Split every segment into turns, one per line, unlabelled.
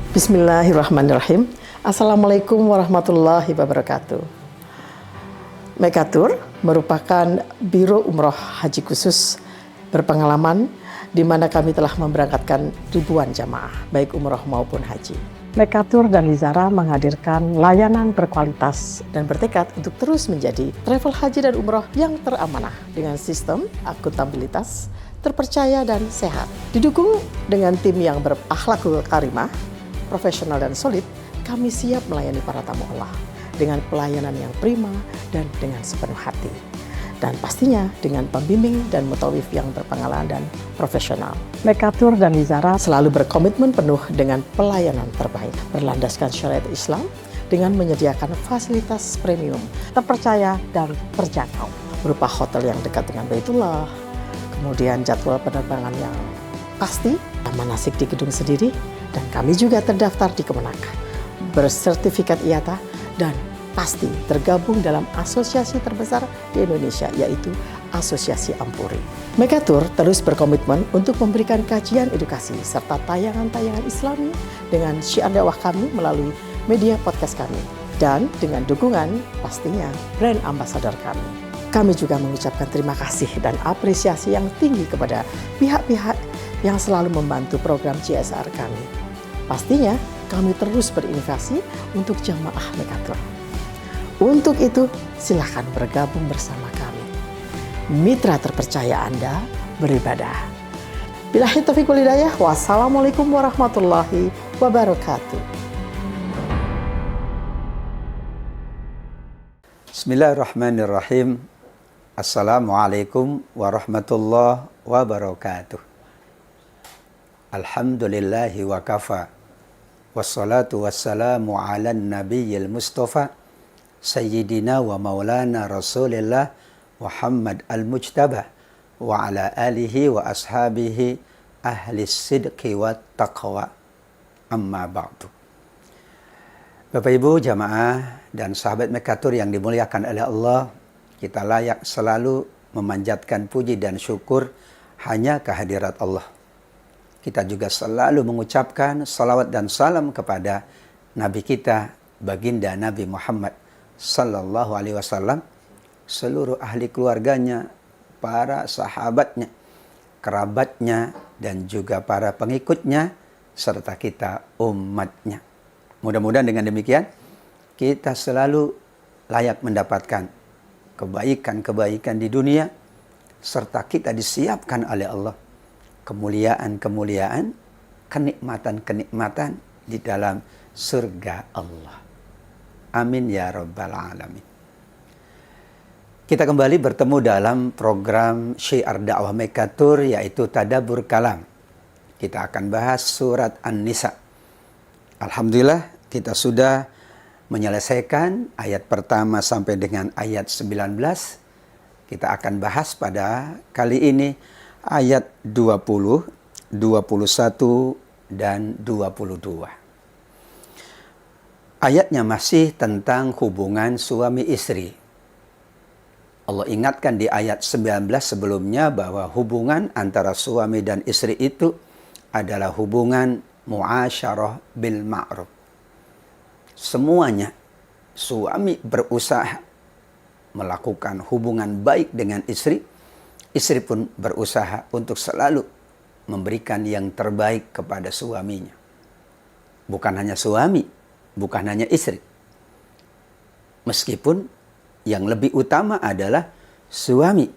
Bismillahirrahmanirrahim. Assalamualaikum warahmatullahi wabarakatuh. Mekatur merupakan Biro Umroh Haji Khusus berpengalaman di mana kami telah memberangkatkan ribuan jamaah, baik umroh maupun haji. Mekatur dan Lizara menghadirkan layanan berkualitas dan bertekad untuk terus menjadi travel haji dan umroh yang teramanah dengan sistem akuntabilitas, terpercaya dan sehat. Didukung dengan tim yang berakhlakul karimah, profesional dan solid, kami siap melayani para tamu Allah dengan pelayanan yang prima dan dengan sepenuh hati. Dan pastinya dengan pembimbing dan mutawif yang berpengalaman dan profesional. Mekatur dan Lizara selalu berkomitmen penuh dengan pelayanan terbaik, berlandaskan syariat Islam dengan menyediakan fasilitas premium, terpercaya dan terjangkau, berupa hotel yang dekat dengan Baitullah, kemudian jadwal penerbangan yang pasti, manasik di gedung sendiri, dan kami juga terdaftar di Kemenak, bersertifikat IATA, dan pasti tergabung dalam asosiasi terbesar di Indonesia, yaitu Asosiasi Ampuri. Mekatur terus berkomitmen untuk memberikan kajian edukasi serta tayangan-tayangan Islami dengan syiar dakwah kami melalui media podcast kami, dan dengan dukungan pastinya brand ambassador kami. Kami juga mengucapkan terima kasih dan apresiasi yang tinggi kepada pihak-pihak yang selalu membantu program CSR kami. Pastinya kami terus berinovasi untuk jamaah Mekatur. Untuk itu, silakan bergabung bersama kami. Mitra terpercaya Anda beribadah. Billahi taufiq wal hidayah. Wassalamualaikum warahmatullahi wabarakatuh.
Bismillahirrahmanirrahim. Assalamualaikum warahmatullahi wabarakatuh. Alhamdulillahi wa kafa. Wassalatu wassalamu ala nabiyyil mustafa Sayyidina wa maulana Rasulillah Muhammad al-Mujtabah wa ala alihi wa ashabihi ahli sidqi wa taqwa, amma ba'du. Bapak Ibu jamaah dan sahabat Mekatur yang dimuliakan oleh Allah, kita layak selalu memanjatkan puji dan syukur hanya kehadirat Allah. Kita juga selalu mengucapkan salawat dan salam kepada Nabi kita, baginda Nabi Muhammad sallallahu alaihi wasallam, seluruh ahli keluarganya, para sahabatnya, kerabatnya, dan juga para pengikutnya, serta kita umatnya. Mudah-mudahan dengan demikian, kita selalu layak mendapatkan kebaikan-kebaikan di dunia, serta kita disiapkan oleh Allah kemuliaan-kemuliaan, kenikmatan-kenikmatan di dalam surga Allah. Amin ya rabbal alamin. Kita kembali bertemu dalam program syiar dakwah Mekatur, yaitu Tadabbur Kalam. Kita akan bahas surat An-Nisa. Alhamdulillah kita sudah menyelesaikan ayat pertama sampai dengan ayat 19. Kita akan bahas pada kali ini ayat 20, 21, dan 22. Ayatnya masih tentang hubungan suami istri. Allah ingatkan di ayat 19 sebelumnya bahwa hubungan antara suami dan istri itu adalah hubungan muasyarah bil ma'ruf. Semuanya suami berusaha melakukan hubungan baik dengan istri, istri pun berusaha untuk selalu memberikan yang terbaik kepada suaminya. Bukan hanya suami, bukan hanya istri. Meskipun yang lebih utama adalah suami.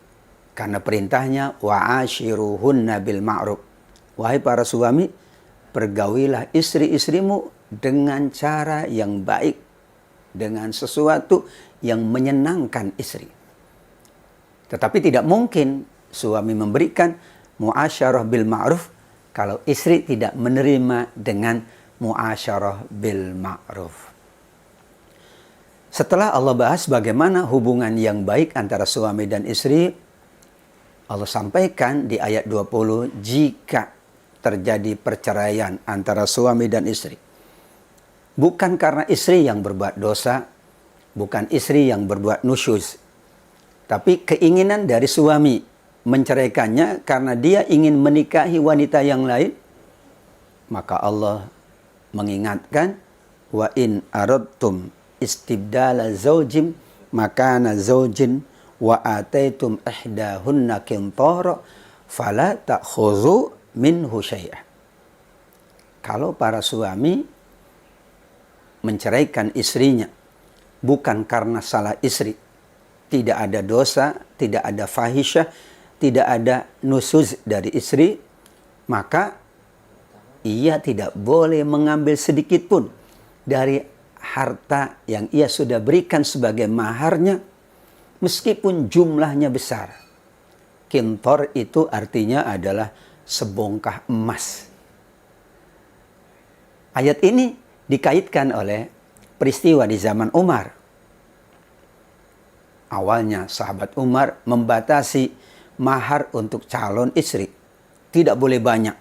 Karena perintahnya wa'ashiruhunna bil ma'ruf. Wahai para suami, pergaulilah istri-istrimu dengan cara yang baik, dengan sesuatu yang menyenangkan istri. Tetapi tidak mungkin suami memberikan muasyarah bil ma'ruf kalau istri tidak menerima dengan muasyarah bil ma'ruf. Setelah Allah bahas bagaimana hubungan yang baik antara suami dan istri, Allah sampaikan di ayat 20, jika terjadi perceraian antara suami dan istri, bukan karena istri yang berbuat dosa, bukan istri yang berbuat nusyuz, tapi keinginan dari suami menceraikannya karena dia ingin menikahi wanita yang lain, maka Allah mengingatkan, wa in aradtum istibdala zaujim makana zaujin wa ataitum ihdahunna qintara fala ta'khudhu minhu syai'ah. Kalau para suami menceraikan istrinya bukan karena salah istri, tidak ada dosa, tidak ada fahisyah, tidak ada nusuz dari istri, maka ia tidak boleh mengambil sedikit pun dari harta yang ia sudah berikan sebagai maharnya, meskipun jumlahnya besar. Qintar itu artinya adalah sebongkah emas. Ayat ini dikaitkan oleh peristiwa di zaman Umar. Awalnya sahabat Umar membatasi mahar untuk calon istri. Tidak boleh banyak.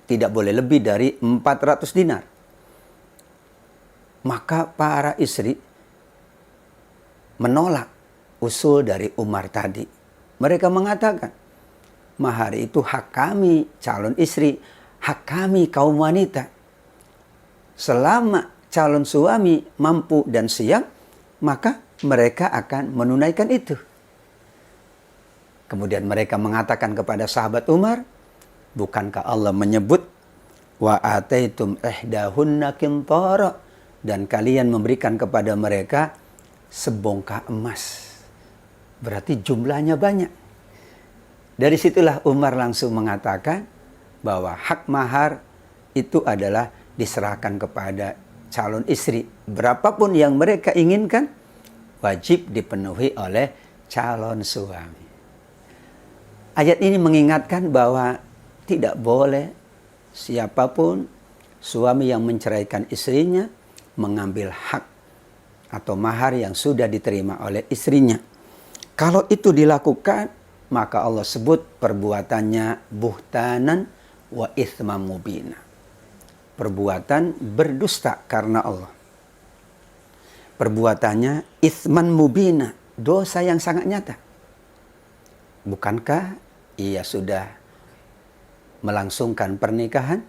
Tidak boleh lebih dari 400 dinar. Maka para istri menolak usul dari Umar tadi. Mereka mengatakan, mahar itu hak kami calon istri, hak kami kaum wanita. Selama calon suami mampu dan siap, maka mereka akan menunaikan itu. Kemudian mereka mengatakan kepada sahabat Umar, bukankah Allah menyebut wa ataitum ihdahunna qintara, dan kalian memberikan kepada mereka sebongkah emas. Berarti jumlahnya banyak. Dari situlah Umar langsung mengatakan bahwa hak mahar itu adalah diserahkan kepada calon istri. Berapapun yang mereka inginkan wajib dipenuhi oleh calon suami. Ayat ini mengingatkan bahwa tidak boleh siapapun suami yang menceraikan istrinya mengambil hak atau mahar yang sudah diterima oleh istrinya. Kalau itu dilakukan, maka Allah sebut perbuatannya buhtanan wa ithman mubina. Perbuatan berdusta karena Allah. Perbuatannya ithman mubina, dosa yang sangat nyata. Bukankah ia sudah melangsungkan pernikahan?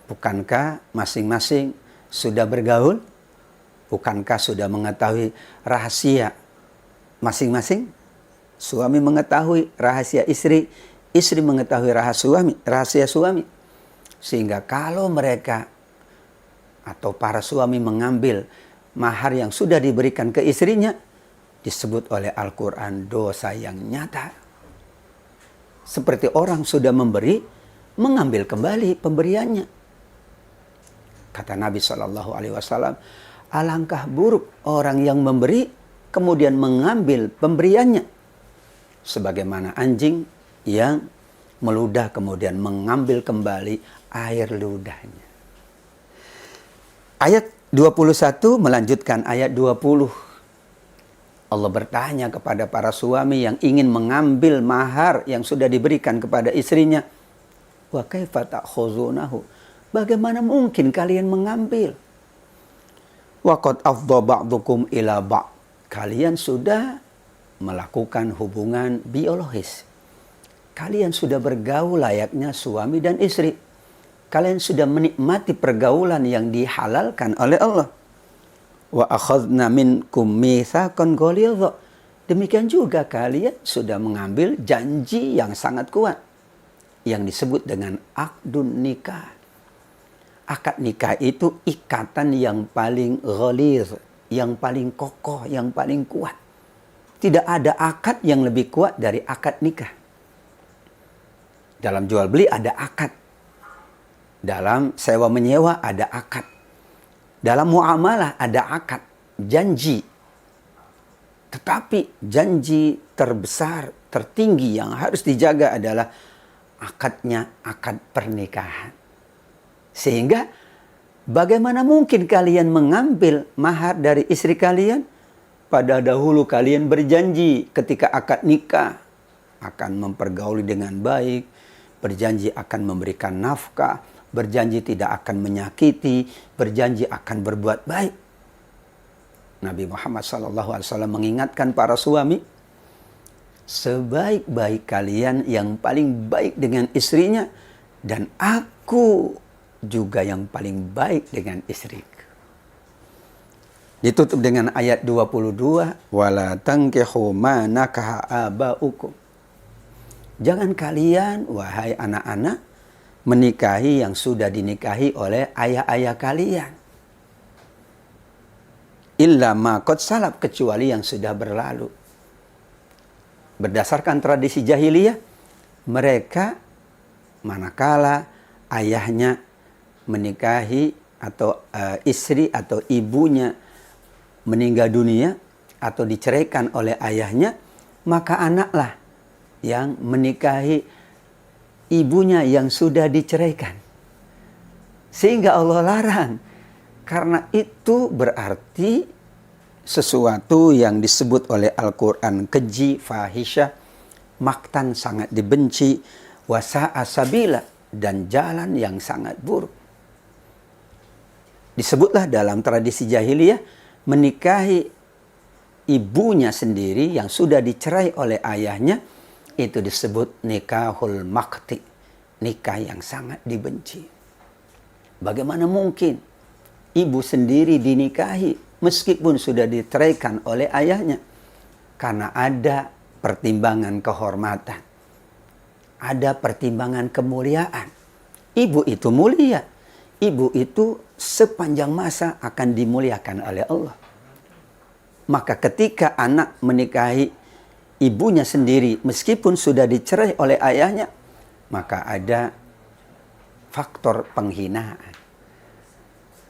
Bukankah masing-masing sudah bergaul? Bukankah sudah mengetahui rahasia masing-masing? Suami mengetahui rahasia istri, istri mengetahui rahasia suami. Sehingga kalau mereka atau para suami mengambil mahar yang sudah diberikan ke istrinya, disebut oleh Al-Quran dosa yang nyata. Seperti orang sudah memberi, mengambil kembali pemberiannya. Kata Nabi SAW, alangkah buruk orang yang memberi kemudian mengambil pemberiannya. Sebagaimana anjing yang meludah kemudian mengambil kembali air ludahnya. Ayat 21 melanjutkan ayat 20. Allah bertanya kepada para suami yang ingin mengambil mahar yang sudah diberikan kepada istrinya. Wa kaifa ta'khuzunahu? Bagaimana mungkin kalian mengambil? Wa qad afdha ba'dukum ila ba'd. Kalian sudah melakukan hubungan biologis. Kalian sudah bergaul layaknya suami dan istri. Kalian sudah menikmati pergaulan yang dihalalkan oleh Allah. Wa akhadna minkum mitsaqan ghalidha. Demikian juga kalian sudah mengambil janji yang sangat kuat yang disebut dengan aqdun nikah. Akad nikah itu ikatan yang paling ghalidh, yang paling kokoh, yang paling kuat. Tidak ada akad yang lebih kuat dari akad nikah. Dalam jual beli ada akad. Dalam sewa menyewa ada akad. Dalam muamalah ada akad, janji. Tetapi janji terbesar, tertinggi yang harus dijaga adalah akadnya, akad pernikahan. Sehingga bagaimana mungkin kalian mengambil mahar dari istri kalian? Pada dahulu kalian berjanji ketika akad nikah akan mempergauli dengan baik, berjanji akan memberikan nafkah, berjanji tidak akan menyakiti, berjanji akan berbuat baik. Nabi Muhammad SAW mengingatkan para suami, sebaik-baik kalian yang paling baik dengan istrinya, dan aku juga yang paling baik dengan istri. Ditutup dengan ayat 22, wala tankihu ma nakaha abaukum. Jangan kalian, wahai anak-anak, menikahi yang sudah dinikahi oleh ayah-ayah kalian. Illa ma qad salaf, kecuali yang sudah berlalu. Berdasarkan tradisi jahiliyah, mereka manakala ayahnya menikahi atau istri atau ibunya meninggal dunia atau diceraikan oleh ayahnya, maka anaklah yang menikahi ibunya yang sudah diceraikan. Sehingga Allah larang. Karena itu berarti sesuatu yang disebut oleh Al-Quran keji, fahisyah, maktan sangat dibenci, wasa'a sabila, dan jalan yang sangat buruk. Disebutlah dalam tradisi jahiliyah, menikahi ibunya sendiri yang sudah dicerai oleh ayahnya, itu disebut nikahul makti, nikah yang sangat dibenci. Bagaimana mungkin ibu sendiri dinikahi meskipun sudah diceraikan oleh ayahnya? Karena ada pertimbangan kehormatan, ada pertimbangan kemuliaan. Ibu itu mulia, ibu itu sepanjang masa akan dimuliakan oleh Allah. Maka ketika anak menikahi ibunya sendiri meskipun sudah dicerai oleh ayahnya, maka ada faktor penghinaan.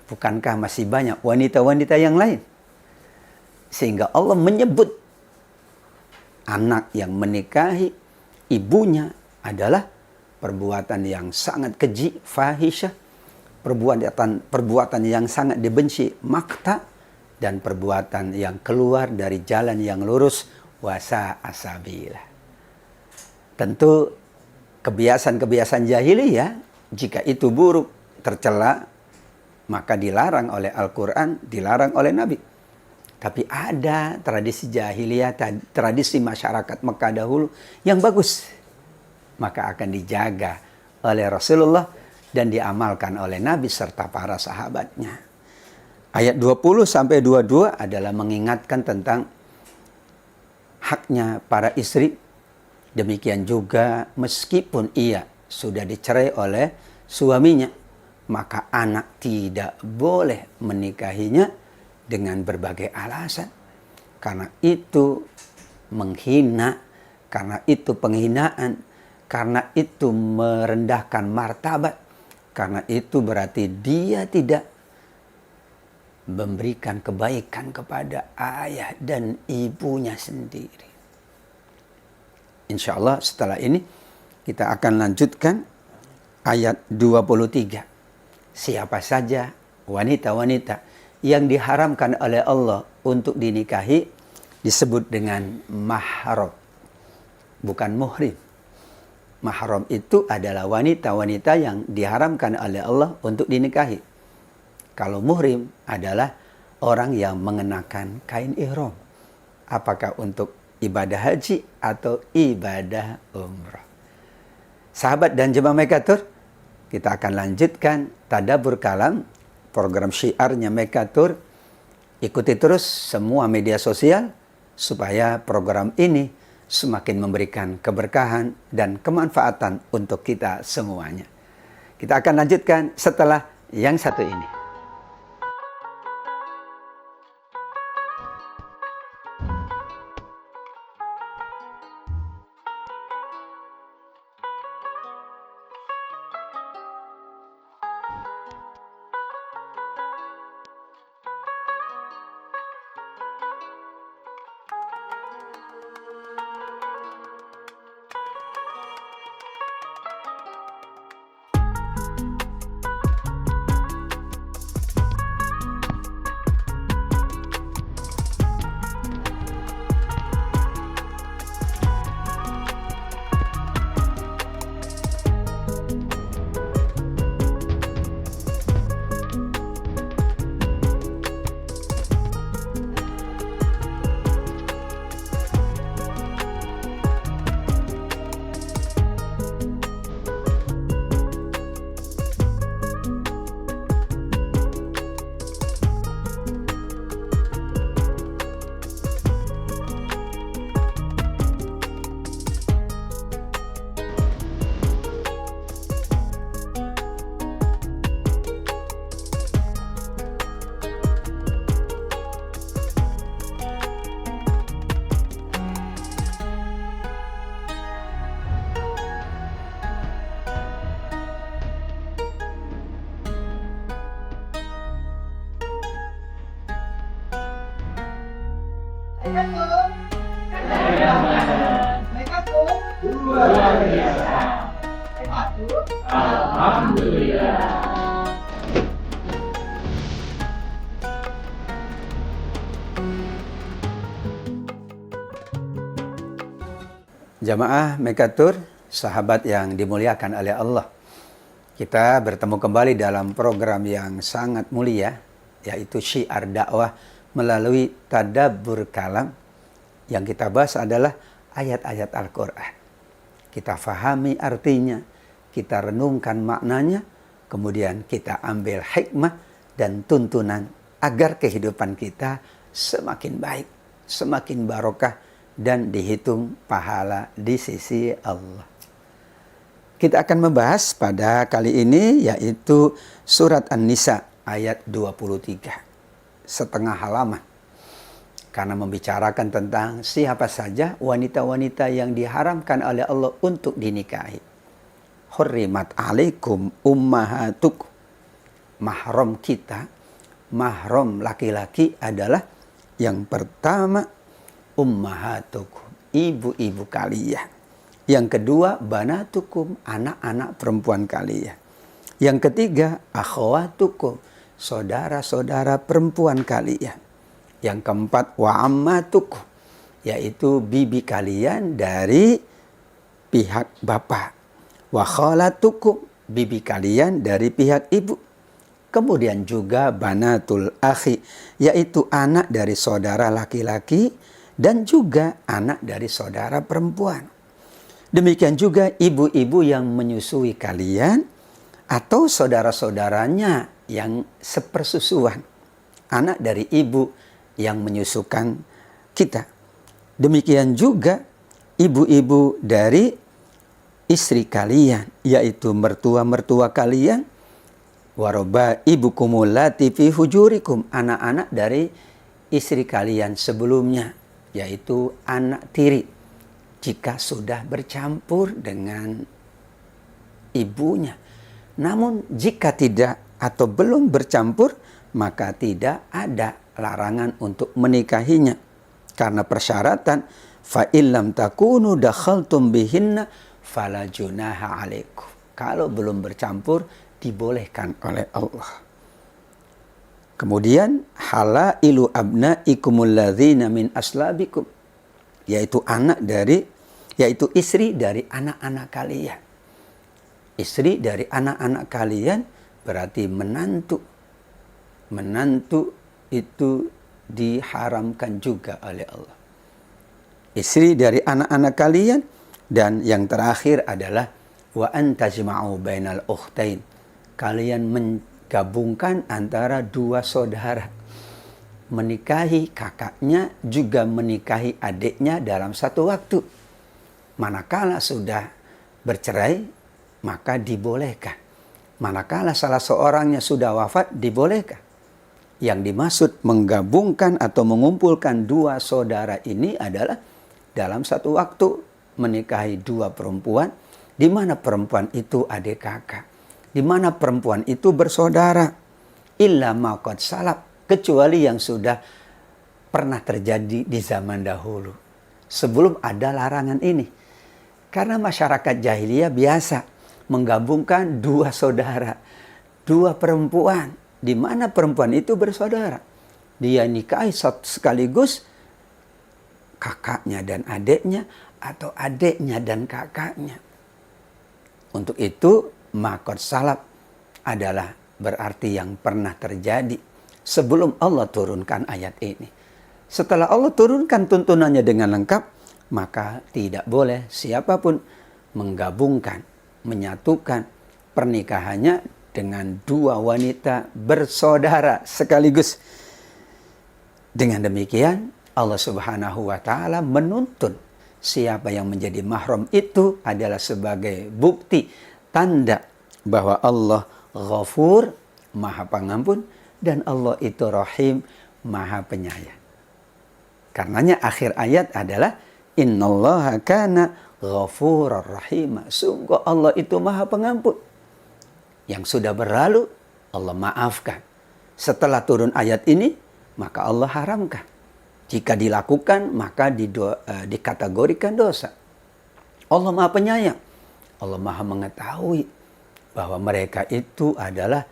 Bukankah masih banyak wanita-wanita yang lain? Sehingga Allah menyebut anak yang menikahi ibunya adalah perbuatan yang sangat keji, fahisyah, perbuatan yang sangat dibenci, makta, dan perbuatan yang keluar dari jalan yang lurus, wasa asabila. Tentu kebiasaan-kebiasaan jahiliyah, jika itu buruk, tercela, maka dilarang oleh Al-Quran, dilarang oleh Nabi. Tapi ada tradisi jahiliyah, tradisi masyarakat Mekah dahulu yang bagus, maka akan dijaga oleh Rasulullah dan diamalkan oleh Nabi serta para sahabatnya. Ayat 20-22 adalah mengingatkan tentang haknya para istri. Demikian juga meskipun ia sudah dicerai oleh suaminya, maka anak tidak boleh menikahinya dengan berbagai alasan. Karena itu menghina, karena itu penghinaan, karena itu merendahkan martabat, karena itu berarti dia tidak memberikan kebaikan kepada ayah dan ibunya sendiri. Insya Allah setelah ini kita akan lanjutkan ayat 23. Siapa saja wanita-wanita yang diharamkan oleh Allah untuk dinikahi disebut dengan mahram, bukan muhrim. Mahram itu adalah wanita-wanita yang diharamkan oleh Allah untuk dinikahi. Kalau muhrim adalah orang yang mengenakan kain ihram, apakah untuk ibadah haji atau ibadah umrah. Sahabat dan jemaah Mekatur, kita akan lanjutkan Tadabbur Kalam, program syiarnya Mekatur. Ikuti terus semua media sosial supaya program ini semakin memberikan keberkahan dan kemanfaatan untuk kita semuanya. Kita akan lanjutkan setelah yang satu ini.
Mereka tuh luar biasa. Alhamdulillah.
Jamaah Mekatur, sahabat yang dimuliakan oleh Allah. Kita bertemu kembali dalam program yang sangat mulia, yaitu Syiar Dakwah melalui Tadabbur Kalam. Yang kita bahas adalah ayat-ayat Al-Quran. Kita fahami artinya, kita renungkan maknanya, kemudian kita ambil hikmah dan tuntunan agar kehidupan kita semakin baik, semakin barokah, dan dihitung pahala di sisi Allah. Kita akan membahas pada kali ini yaitu surat An-Nisa ayat 23. Setengah halaman. Karena membicarakan tentang siapa saja wanita-wanita yang diharamkan oleh Allah untuk dinikahi. Hurrimat alaikum ummahatukum. Mahram kita, mahram laki-laki adalah yang pertama ummahatukum, ibu-ibu kalian. Yang kedua, banatukum, anak-anak perempuan kalian. Yang ketiga, akhwatukum, saudara-saudara perempuan kalian. Yang keempat, wa ammatukum, yaitu bibi kalian dari pihak bapak. Wa khalatukum, bibi kalian dari pihak ibu. Kemudian juga banatul akhi, yaitu anak dari saudara laki-laki dan juga anak dari saudara perempuan. Demikian juga ibu-ibu yang menyusui kalian atau saudara-saudaranya yang sepersusuan. Anak dari ibu yang menyusukan kita. Demikian juga ibu-ibu dari istri kalian, yaitu mertua-mertua kalian. Waroba ibukumul lati fi hujurikum, anak-anak dari istri kalian sebelumnya, yaitu anak tiri jika sudah bercampur dengan ibunya. Namun jika tidak atau belum bercampur, maka tidak ada larangan untuk menikahinya. Karena persyaratan fa illam takunu dakhaltum bihinna fala junaha alaikum. Kalau belum bercampur dibolehkan oleh Allah. Kemudian halailu abnaikumul ladzina min aslabikum, yaitu istri dari anak-anak kalian. Istri dari anak-anak kalian berarti menantu. Menantu itu diharamkan juga oleh Allah. Istri dari anak-anak kalian, dan yang terakhir adalah wa antajma'u bainal ukhtain. Kalian menggabungkan antara dua saudara, menikahi kakaknya juga menikahi adiknya dalam satu waktu. Manakala sudah bercerai, maka dibolehkan. Manakala salah seorangnya sudah wafat, dibolehkan. Yang dimaksud menggabungkan atau mengumpulkan dua saudara ini adalah dalam satu waktu menikahi dua perempuan, di mana perempuan itu adik kakak, di mana perempuan itu bersaudara. Illa ma qad salaf, kecuali yang sudah pernah terjadi di zaman dahulu, sebelum ada larangan ini. Karena masyarakat jahiliyah biasa menggabungkan dua saudara, dua perempuan, di mana perempuan itu bersaudara. Dia nikahi sekaligus kakaknya dan adiknya, atau adiknya dan kakaknya. Untuk itu, makot salaf adalah berarti yang pernah terjadi sebelum Allah turunkan ayat ini. Setelah Allah turunkan tuntunannya dengan lengkap, maka tidak boleh siapapun menggabungkan, menyatukan pernikahannya dengan dua wanita bersaudara sekaligus. Dengan demikian, Allah Subhanahu wa Ta'ala menuntun siapa yang menjadi mahram itu adalah sebagai bukti, tanda bahwa Allah Ghafur, Maha Pengampun, dan Allah itu Rahim, Maha Penyayang. Karenanya akhir ayat adalah innallaha kana ghafurur rahim. Sungguh Allah itu Maha Pengampun. Yang sudah berlalu Allah maafkan. Setelah turun ayat ini, maka Allah haramkan. Jika dilakukan, maka dikategorikan dosa. Allah Maha Penyayang. Allah Maha mengetahui bahwa mereka itu adalah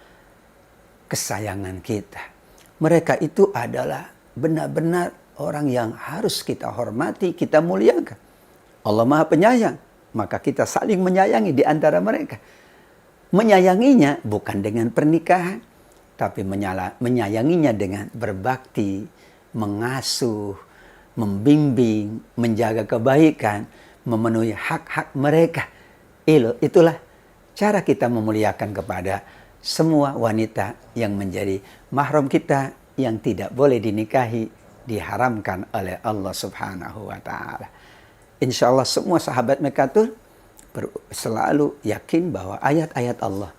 kesayangan kita. Mereka itu adalah benar-benar orang yang harus kita hormati, kita muliakan. Allah Maha Penyayang, maka kita saling menyayangi di antara mereka. Menyayanginya bukan dengan pernikahan, tapi menyayanginya dengan berbakti, mengasuh, membimbing, menjaga kebaikan, memenuhi hak-hak mereka. Itulah cara kita memuliakan kepada semua wanita yang menjadi mahram kita, yang tidak boleh dinikahi, diharamkan oleh Allah Subhanahu wa Ta'ala. Insya Allah semua sahabat Mekatur selalu yakin bahwa ayat-ayat Allah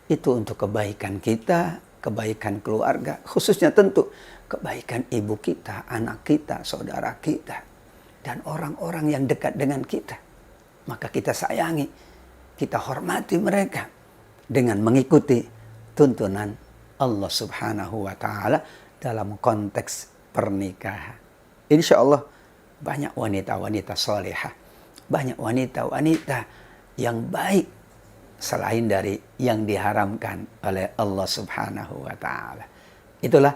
itu untuk kebaikan kita, kebaikan keluarga, khususnya tentu kebaikan ibu kita, anak kita, saudara kita, dan orang-orang yang dekat dengan kita. Maka kita sayangi, kita hormati mereka dengan mengikuti tuntunan Allah Subhanahu wa Ta'ala dalam konteks pernikahan. Insya Allah banyak wanita-wanita solehah, banyak wanita-wanita yang baik selain dari yang diharamkan oleh Allah Subhanahu wa Ta'ala. Itulah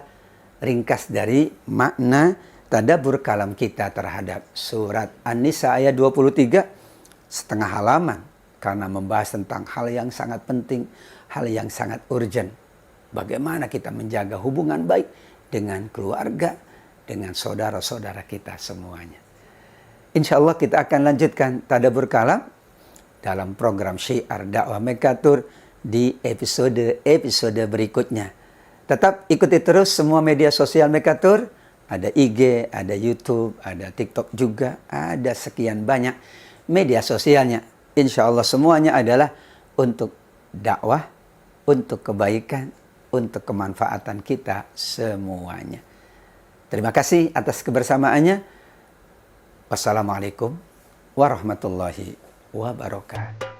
ringkas dari makna tadabbur kalam kita terhadap surat An-Nisa ayat 23, setengah halaman, karena membahas tentang hal yang sangat penting, hal yang sangat urgent. Bagaimana kita menjaga hubungan baik dengan keluarga, dengan saudara-saudara kita semuanya. Insya Allah kita akan lanjutkan tadabbur kalam dalam program Syiar Dakwah Mekatur di episode berikutnya. Tetap ikuti terus semua media sosial Mekatur. Ada IG, ada YouTube, ada TikTok juga. Ada sekian banyak media sosialnya. Insya Allah semuanya adalah untuk dakwah, untuk kebaikan, untuk kemanfaatan kita semuanya. Terima kasih atas kebersamaannya. Wassalamualaikum warahmatullahi wabarakatuh.